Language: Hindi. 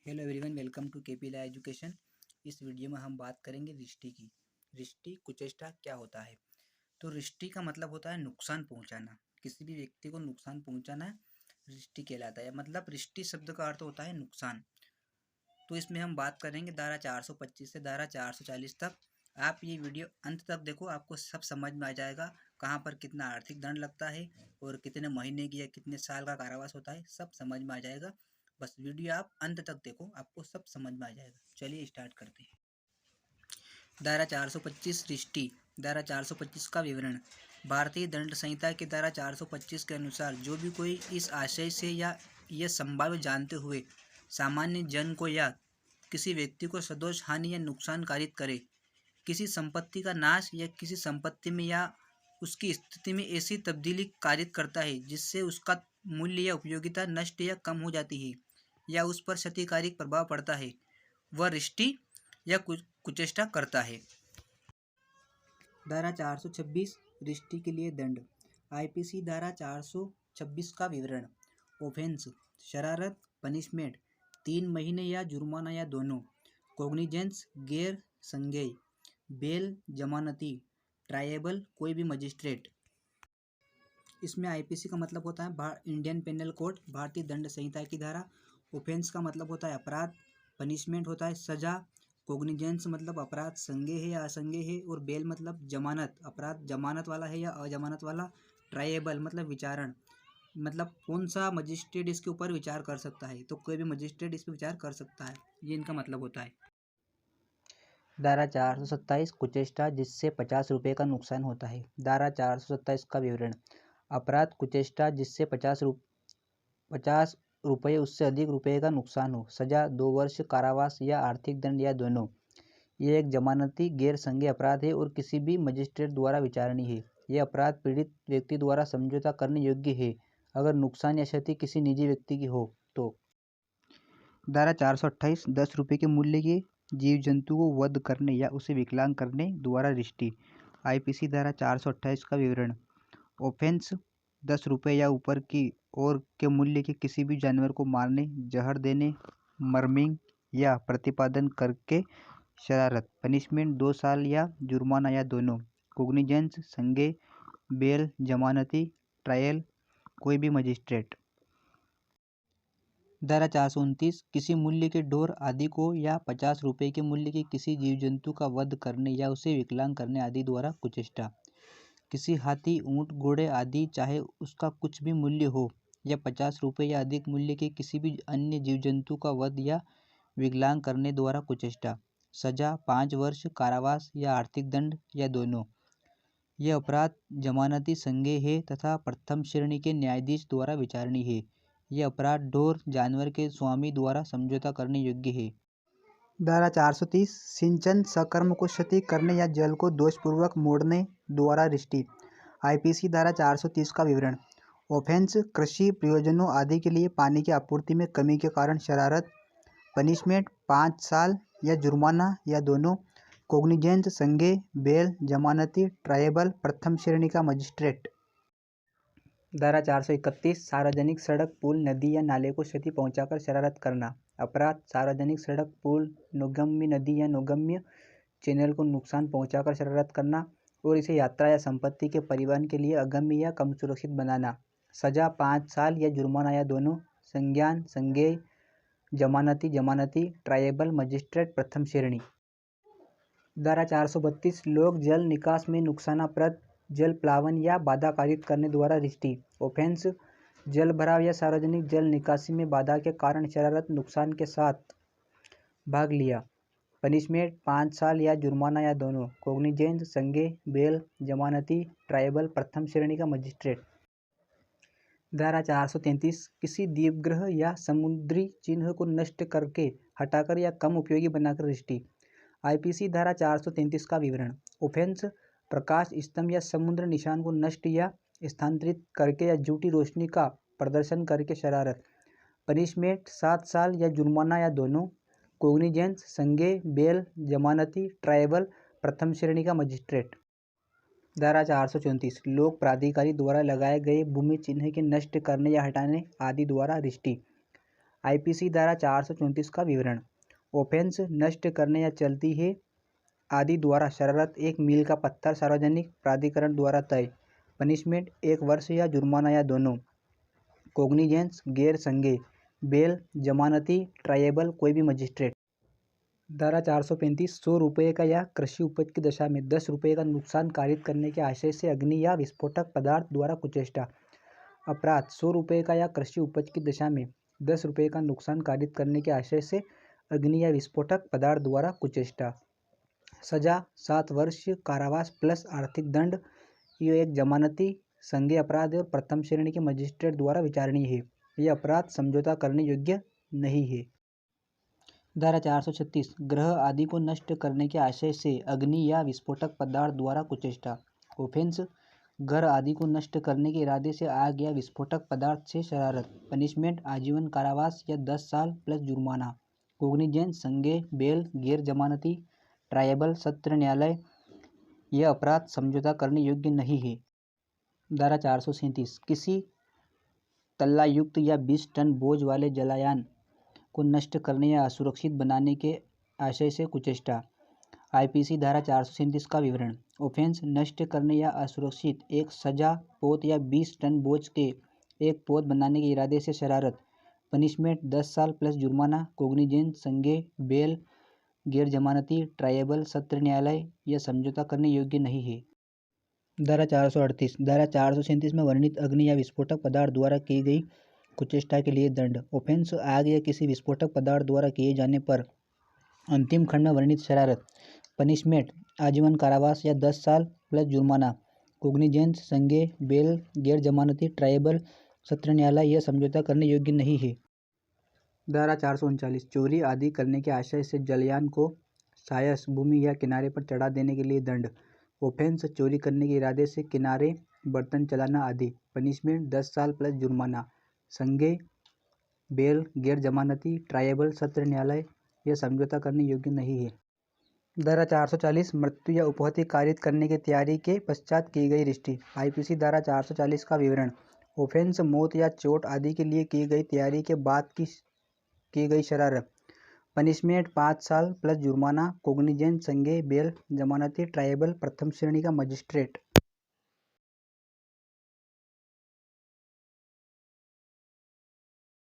हेलो एवरीवन, वेलकम टू केपीला एजुकेशन। इस वीडियो में हम बात करेंगे रिष्टि की। रिष्टि कुचेष्टा क्या होता है? तो रिष्टि का मतलब होता है नुकसान पहुंचाना। किसी भी व्यक्ति को नुकसान पहुंचाना रिष्टि कहलाता है। मतलब रिष्टि शब्द का अर्थ होता है नुकसान। तो इसमें हम बात करेंगे धारा 425 से धारा 440 तक। आप ये वीडियो अंत तक देखो, आपको सब समझ में आ जाएगा। कहाँ पर कितना आर्थिक दंड लगता है और कितने महीने की या कितने साल का कारावास होता है, सब समझ में आ जाएगा। बस वीडियो आप अंत तक देखो, आपको सब समझ में आ जाएगा। चलिए स्टार्ट करते हैं। धारा 425 रिष्टि। धारा 425 का विवरण। भारतीय दंड संहिता की धारा 425 के अनुसार जो भी कोई इस आशय से या यह संभाव्य जानते हुए सामान्य जन को या किसी व्यक्ति को सदोष हानि या नुकसान कारित करे, किसी संपत्ति का नाश या किसी संपत्ति में या उसकी स्थिति में ऐसी तब्दीली कारित करता है जिससे उसका मूल्य या उपयोगिता नष्ट या कम हो जाती है या उस पर क्षतिकारक प्रभाव पड़ता है, वह रिष्टि या कुचेष्टा करता है। धारा 426 रिष्टि के लिए दंड। आईपीसी धारा 426 का विवरण। ऑफेंस शरारत, पनिशमेंट 3 महीने या जुर्माना या दोनों। कॉग्निजेंस गैर संज्ञेय। बेल जमानती ट्रायबल कोई भी मजिस्ट्रेट। इसमें आईपीसी का मतलब होता है इंडियन पेनल कोड, भारतीय दंड संहिता की धारा। ऑफेंस का मतलब होता है अपराध। पनिशमेंट होता है सजा। कोग्निजेंस मतलब अपराध संज्ञेय है या असंज्ञेय है। और बेल मतलब जमानत, अपराध जमानत वाला है या अजमानत वाला। ट्रायबल मतलब विचारण, मतलब कौन सा मजिस्ट्रेट इसके ऊपर विचार कर सकता है, तो कोई भी मजिस्ट्रेट इस पर विचार कर सकता है, ये इनका मतलब होता है। धारा 427 कुचेष्टा जिससे 50 रुपये का नुकसान होता है। धारा 427 का विवरण। अपराध कुचेष्टा जिससे 50 रुपये उससे अधिक रुपये का नुकसान हो। सजा 2 वर्ष कारावास या आर्थिक दंड या दोनों। यह एक जमानती गैर संज्ञेय अपराध है और किसी भी मजिस्ट्रेट द्वारा विचारणीय है। यह अपराध पीड़ित व्यक्ति द्वारा समझौता करने योग्य है अगर नुकसान या क्षति किसी निजी व्यक्ति की हो तो। धारा 428 10 रुपये के मूल्य के जीव जंतु को वध करने या उसे विकलांग करने द्वारा रिष्टि। आईपीसी धारा 428 का विवरण। ऑफेंस 10 रुपये या ऊपर की और के मूल्य के किसी भी जानवर को मारने, जहर देने, मर्मिंग या प्रतिपादन करके शरारत। पनिशमेंट 2 साल या जुर्माना या दोनों। कोग्निजेंस संज्ञेय। बेल जमानती ट्रायल कोई भी मजिस्ट्रेट। धारा 429 किसी मूल्य के ढोर आदि को या 50 रुपये के मूल्य के किसी जीव जंतु का वध करने या उसे विकलांग करने आदि द्वारा कुचेष्टा। किसी हाथी, ऊंट, घोड़े आदि चाहे उसका कुछ भी मूल्य हो या 50 रुपये या अधिक मूल्य के किसी भी अन्य जीव जंतु का वध या विकलांग करने द्वारा कुचेष्टा। सजा 5 वर्ष कारावास या आर्थिक दंड या दोनों। यह अपराध जमानती संज्ञेय है तथा प्रथम श्रेणी के न्यायाधीश द्वारा विचारणीय है। यह अपराध ढोर जानवर के स्वामी द्वारा समझौता करने योग्य है। धारा 430 सिंचन सकर्म को क्षति करने या जल को दोषपूर्वक मोड़ने द्वारा रिष्टि। आईपीसी धारा 430 का विवरण। ऑफेंस कृषि प्रयोजनों आदि के लिए पानी की आपूर्ति में कमी के कारण शरारत। पनिशमेंट 5 साल या जुर्माना या दोनों। कोग्निजेंस संज्ञेय। बेल जमानती ट्रायबल प्रथम श्रेणी का मजिस्ट्रेट। धारा 431 सार्वजनिक सड़क, पुल, नदी या नाले को क्षति पहुंचाकर शरारत करना। अपराध सार्वजनिक सड़क, पुल, नौगम्य नदी या नौगम्य चैनल को नुकसान पहुंचाकर शरारत करना और इसे यात्रा या संपत्ति के परिवहन के लिए अगम्य या कम सुरक्षित बनाना। सजा 5 साल या जुर्माना या दोनों। संज्ञान संज्ञेय। जमानती ट्रायबल मजिस्ट्रेट प्रथम श्रेणी। धारा 432 लोक जल निकास में नुकसानप्रद जल प्लावन या बाधा कारित करने द्वारा रिष्टि। ऑफेंस जल भराव या सार्वजनिक जल निकासी में बाधा के कारण शरारत, नुकसान के साथ भाग लिया। पनिशमेंट 5 साल या जुर्माना या दोनों। कोग्निजेंस संज्ञेय। बेल जमानती ट्रायबल प्रथम श्रेणी का मजिस्ट्रेट। धारा 433 किसी दीपगृह या समुद्री चिन्ह को नष्ट करके, हटाकर या कम उपयोगी बनाकर रिष्टि। आईपीसी धारा 433 का विवरण। ऑफेंस प्रकाश स्तंभ या समुद्र निशान को नष्ट या स्थानांतरित करके या झूठी रोशनी का प्रदर्शन करके शरारत। पनिशमेंट 7 साल या जुर्माना या दोनों। कोग्निजेंस संज्ञेय। बेल जमानती ट्रायबल प्रथम श्रेणी का मजिस्ट्रेट। धारा 434 लोक प्राधिकारी द्वारा लगाए गए भूमि चिन्ह के नष्ट करने या हटाने आदि द्वारा रिष्टि। आईपीसी धारा 434 का विवरण। ऑफेंस नष्ट करने या चलती है आदि द्वारा शरारत 1 मील का पत्थर सार्वजनिक प्राधिकरण द्वारा तय। पनिशमेंट 1 वर्ष या जुर्माना या दोनों। कोग्निजेंस गैर संज्ञेय, बेल जमानती, ट्रायबल कोई भी मजिस्ट्रेट। धारा 435 100 रुपये का या कृषि उपज की दशा में 10 रुपये का नुकसान कारित करने के आशय से अग्नि या विस्फोटक पदार्थ द्वारा कुचेष्टा। अपराध 100 रुपये का या कृषि उपज की दशा में 10 रुपये का नुकसान कारित करने के आशय से अग्नि या विस्फोटक पदार्थ द्वारा कुचेष्टा। सजा 7 वर्ष कारावास प्लस आर्थिक दंड। यह एक जमानती संज्ञेय अपराध और प्रथम श्रेणी के मजिस्ट्रेट द्वारा विचारणीय है। यह अपराध समझौता करने योग्य नहीं है। धारा 436 ग्रह आदि को नष्ट करने के आशय से अग्नि या विस्फोटक पदार्थ द्वारा कुचेष्टा। ऑफेंस घर आदि को नष्ट करने के इरादे से आग या विस्फोटक पदार्थ से शरारत। पनिशमेंट आजीवन कारावास या 10 साल प्लस जुर्माना। कोग्निजेंस संज्ञेय, बेल गैर जमानती, ट्रायबल सत्र न्यायालय। यह अपराध समझौता करने योग्य नहीं है। धारा 437 किसी तल्लायुक्त या 20 टन बोझ वाले जलायान को नष्ट करने या असुरक्षित बनाने के आशय से कुचेष्टा। आईपीसी धारा 437 का विवरण। ऑफेंस नष्ट करने या असुरक्षित एक सजा पोत या 20 टन बोझ के एक पोत बनाने के इरादे से शरारत। पनिशमेंट 10 साल प्लस जुर्माना। कोग्निजेंस संज्ञेय, बेल गैर जमानती, ट्रायबल सत्र न्यायालय। यह समझौता करने योग्य नहीं है। धारा 438 धारा 437 में वर्णित अग्नि या विस्फोटक पदार्थ द्वारा की गई कुचेष्टा के लिए दंड। ऑफेंस आग या किसी विस्फोटक पदार्थ द्वारा किए जाने पर अंतिम खंड में वर्णित शरारत। पनिशमेंट आजीवन कारावास या 10 साल प्लस जुर्माना। कोग्निजेंस संज्ञेय, बेल गैर जमानती, ट्रायबल सत्र न्यायालय। यह समझौता करने योग्य नहीं है। धारा 439 चोरी आदि करने के आशय से जलयान को सायस भूमि या किनारे पर चढ़ा देने के लिए दंड। ऑफेंस चोरी करने के इरादे से किनारे बर्तन चलाना आदि। पनिशमेंट 10 साल प्लस जुर्माना। संज्ञेय, बेल गैर जमानती, ट्रायबल सत्र न्यायालय। यह समझौता करने योग्य नहीं है। धारा 440 मृत्यु या उपहति कारित करने की तैयारी के पश्चात की गई रिष्टि। आईपीसी धारा 440 का विवरण। ऑफेंस मौत या चोट आदि के लिए की गई तैयारी के बाद की गई शरारत। पनिशमेंट 5 साल प्लस जुर्माना। कोग्निजेंस संज्ञेय, बेल जमानती, ट्रायबल प्रथम श्रेणी का मजिस्ट्रेट।